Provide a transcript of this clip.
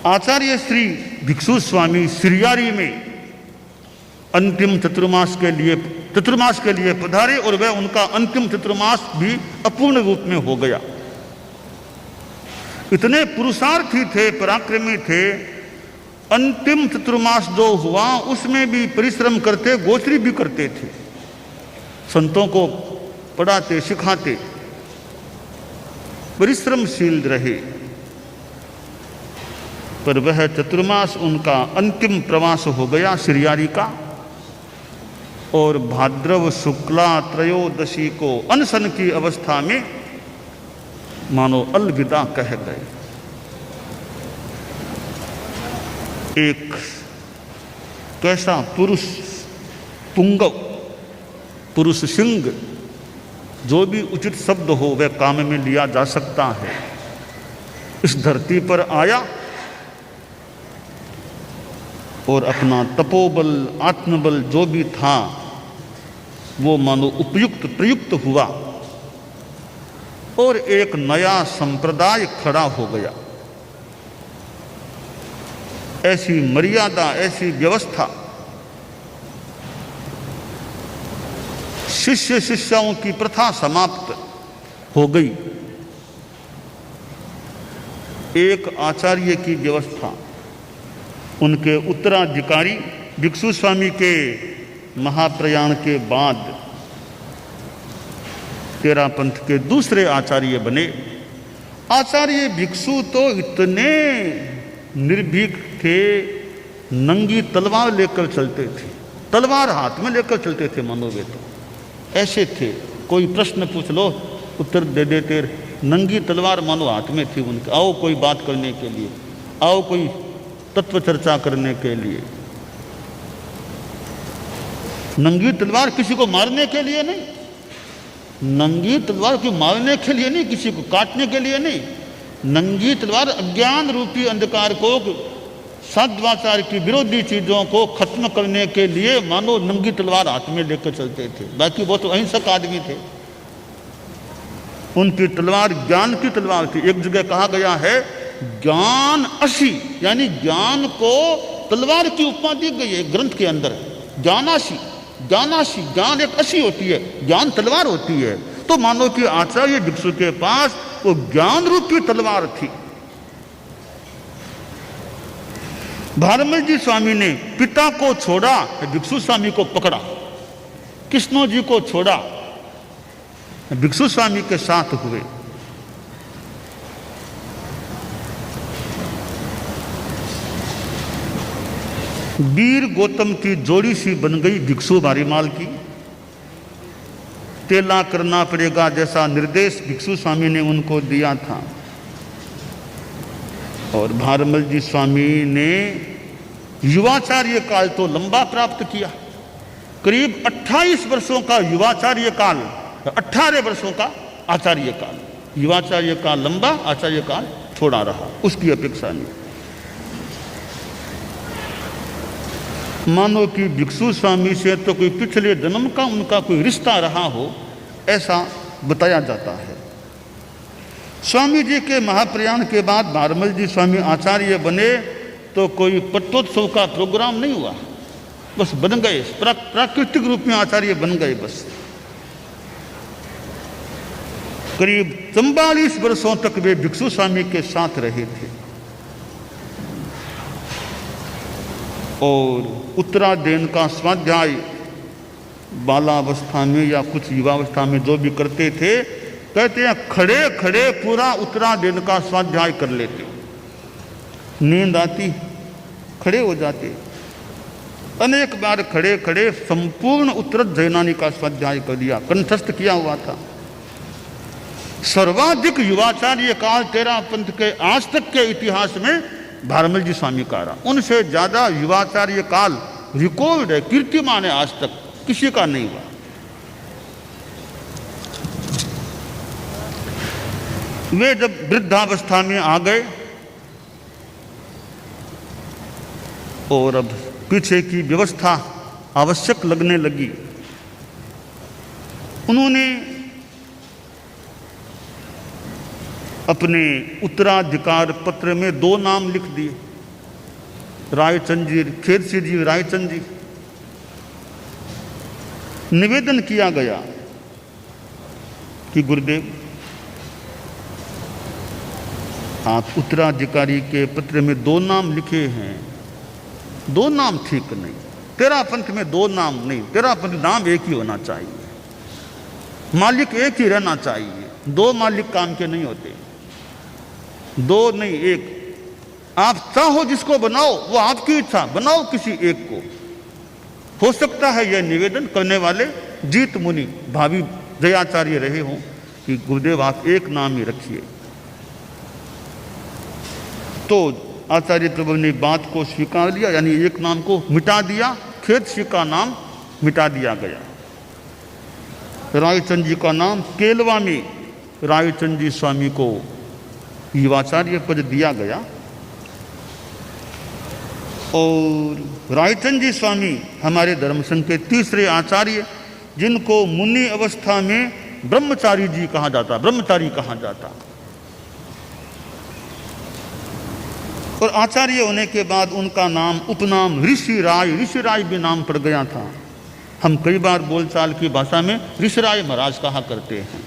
आचार्य श्री भिक्षु स्वामी सिरियारी में अंतिम चतुर्मास के लिए पधारे और वह उनका अंतिम चतुर्मास भी अपूर्ण रूप में हो गया। इतने पुरुषार्थी थे, पराक्रमी थे, अंतिम चतुर्मास जो हुआ उसमें भी परिश्रम करते, गोचरी भी करते थे, संतों को पढ़ाते, सिखाते, परिश्रमशील रहे। पर वह चतुर्मास उनका अंतिम प्रवास हो गया सिरियारी का, और भाद्रव शुक्ला त्रयोदशी को अनशन की अवस्था में मानो अलविदा कह गए। एक कैसा पुरुष पुंगव, पुरुष सिंह, जो भी उचित शब्द हो वह काम में लिया जा सकता है, इस धरती पर आया और अपना तपोबल, आत्मबल जो भी था वो मानो उपयुक्त प्रयुक्त हुआ और एक नया संप्रदाय खड़ा हो गया। ऐसी मर्यादा, ऐसी व्यवस्था, शिष्य शिष्याओं की प्रथा समाप्त हो गई। एक आचार्य की व्यवस्था, उनके उत्तराधिकारी भिक्षु स्वामी के महाप्रयाण के बाद तेरा पंथ के दूसरे आचार्य बने। आचार्य भिक्षु तो इतने निर्भीक थे, नंगी तलवार लेकर चलते थे, तलवार हाथ में लेकर चलते थे मानो वे तो ऐसे थे। कोई प्रश्न पूछ लो उत्तर दे देते, नंगी तलवार मानो हाथ में थी उनके। आओ कोई बात करने के लिए, आओ कोई तत्व चर्चा करने के लिए। नंगी तलवार किसी को मारने के लिए नहीं, नंगी तलवार को मारने के लिए नहीं, किसी को काटने के लिए नहीं। नंगी तलवार अज्ञान रूपी अंधकार को, सद्वाचार की विरोधी चीजों को खत्म करने के लिए मानो नंगी तलवार हाथ में लेकर चलते थे। बाकी वो तो अहिंसक आदमी थे, उनकी तलवार ज्ञान की तलवार थी। एक जगह कहा गया है ज्ञान असी, यानी ज्ञान को तलवार की उपमा दी गई है ग्रंथ के अंदर। ज्ञानासी, ज्ञानासी, ज्ञान एक असी होती है, ज्ञान तलवार होती है। तो मानो कि आचार्य भिक्षु के पास वो ज्ञान रूपी तलवार थी। भारमल जी स्वामी ने पिता को छोड़ा, भिक्षु स्वामी को पकड़ा। कृष्णो जी को छोड़ा, भिक्षु स्वामी के साथ हुए। वीर गौतम की जोड़ी सी बन गई भिक्षु मारीमाल की। तेला करना पड़ेगा जैसा निर्देश भिक्षु स्वामी ने उनको दिया था। और भारमल जी स्वामी ने युवाचार्य काल तो लंबा प्राप्त किया, करीब 28 वर्षों का युवाचार्य काल, 18 वर्षों का आचार्य काल। युवाचार्य काल लंबा, आचार्य काल थोड़ा रहा उसकी अपेक्षा में। मानो कि भिक्षु स्वामी से तो कोई पिछले जन्म का उनका कोई रिश्ता रहा हो, ऐसा बताया जाता है। स्वामी जी के महाप्रयाण के बाद भारमल जी स्वामी आचार्य बने तो कोई पट्टोत्सव का प्रोग्राम नहीं हुआ, बस बन गए, प्राकृतिक रूप में आचार्य बन गए बस। करीब 44 वर्षों तक वे भिक्षु स्वामी के साथ रहे थे। और उत्तरायण का स्वाध्याय बालावस्था में या कुछ युवावस्था में जो भी करते थे, कहते हैं खड़े खड़े पूरा उत्तरायण का स्वाध्याय कर लेते। नींद आती, खड़े हो जाते। अनेक बार खड़े खड़े संपूर्ण उत्तरायणी का स्वाध्याय कर दिया, कंठस्थ किया हुआ था। सर्वाधिक युवाचार्य काल तेरा पंथ के आज तक के इतिहास में भारमल जी स्वामी का रहा। उनसे ज्यादा युवाचार्य काल रिकॉर्ड है, कीर्तिमान है, आज तक किसी का नहीं हुआ। वे जब वृद्धावस्था में आ गए और अब पीछे की व्यवस्था आवश्यक लगने लगी, उन्होंने अपने उत्तराधिकार पत्र में 2 नाम लिख दिए। रायचंद जी, खेरसी जी, रायचंद जी, निवेदन किया गया कि गुरुदेव, आप उत्तराधिकारी के पत्र में 2 नाम लिखे हैं, 2 नाम ठीक नहीं, तेरा पंथ में 2 नाम नहीं, तेरा पंथ नाम एक ही होना चाहिए, मालिक एक ही रहना चाहिए, 2 मालिक काम के नहीं होते, 2 नहीं 1। आप चाहो जिसको बनाओ, वो आपकी इच्छा, बनाओ किसी एक को। हो सकता है यह निवेदन करने वाले जीत मुनि भावी जयाचार्य रहे हों कि गुरुदेव आप एक नाम ही रखिए। तो आचार्य प्रभु ने बात को स्वीकार लिया, यानी एक नाम को मिटा दिया, खेरसी का नाम मिटा दिया गया। रायचंद जी का नाम केलवा में रायचंद जी स्वामी को युवाचार्य पद दिया गया। और रायचंद जी स्वामी हमारे धर्म संघ के तीसरे आचार्य, जिनको मुनि अवस्था में ब्रह्मचारी जी कहा जाता, ब्रह्मचारी कहा जाता। और आचार्य होने के बाद उनका नाम उपनाम ऋषिराय भी नाम पड़ गया था। हम कई बार बोलचाल की भाषा में ऋषिराय महाराज कहा करते हैं।